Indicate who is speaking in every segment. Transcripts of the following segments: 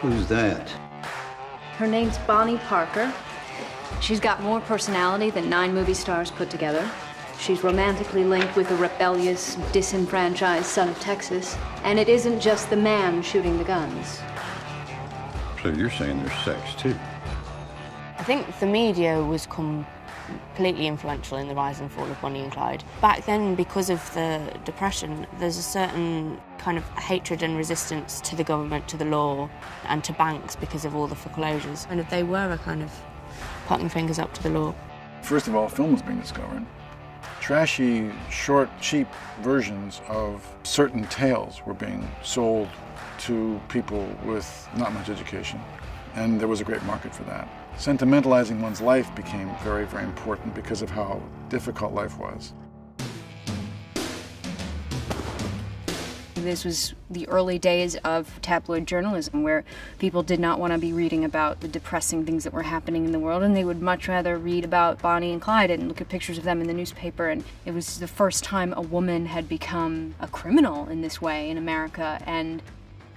Speaker 1: Who's that?
Speaker 2: Her name's Bonnie Parker. She's got more personality than 9 movie stars put together. She's romantically linked with a rebellious, disenfranchised son of Texas. And it isn't just the man shooting the guns.
Speaker 1: So you're saying there's sex, too?
Speaker 3: I think the media was completely influential in the rise and fall of Bonnie and Clyde. Back then, because of the Depression, there's a certain kind of hatred and resistance to the government, to the law, and to banks because of all the foreclosures. And they were a kind of pointing fingers up to the law.
Speaker 4: First of all, film was being discovered. Trashy, short, cheap versions of certain tales were being sold to people with not much education, and there was a great market for that. Sentimentalizing one's life became very, very important because of how difficult life was.
Speaker 2: This was the early days of tabloid journalism, where people did not want to be reading about the depressing things that were happening in the world, and they would much rather read about Bonnie and Clyde and look at pictures of them in the newspaper. And it was the first time a woman had become a criminal in this way in America, and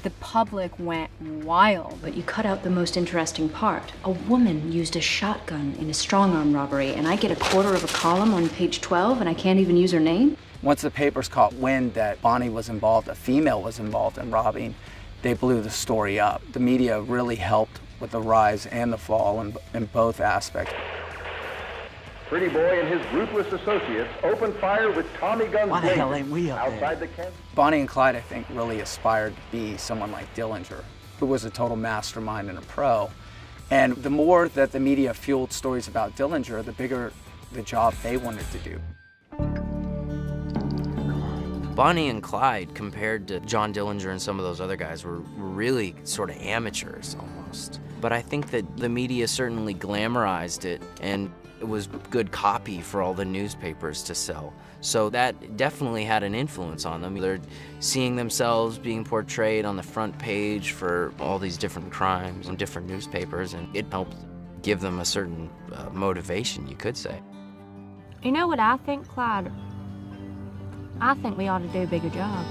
Speaker 2: the public went wild.
Speaker 5: But you cut out the most interesting part. A woman used a shotgun in a strong-arm robbery, and I get a quarter of a column on page 12, and I can't even use her name?
Speaker 6: Once the papers caught wind that Bonnie was involved, a female was involved in robbing, they blew the story up. The media really helped with the rise and the fall in both aspects.
Speaker 7: Pretty Boy and his ruthless associates opened fire with Tommy guns
Speaker 8: Why the hell ain't we up
Speaker 7: outside
Speaker 8: there?
Speaker 7: the camp.
Speaker 6: Bonnie and Clyde, I think, really aspired to be someone like Dillinger, who was a total mastermind and a pro. And the more that the media fueled stories about Dillinger, the bigger the job they wanted to do.
Speaker 9: Bonnie and Clyde, compared to John Dillinger and some of those other guys, were really sort of amateurs almost. But I think that the media certainly glamorized it, and it was good copy for all the newspapers to sell. So that definitely had an influence on them. They're seeing themselves being portrayed on the front page for all these different crimes in different newspapers, and it helped give them a certain motivation, you could say.
Speaker 3: You know what I think, Clyde? I think we ought to do a bigger job.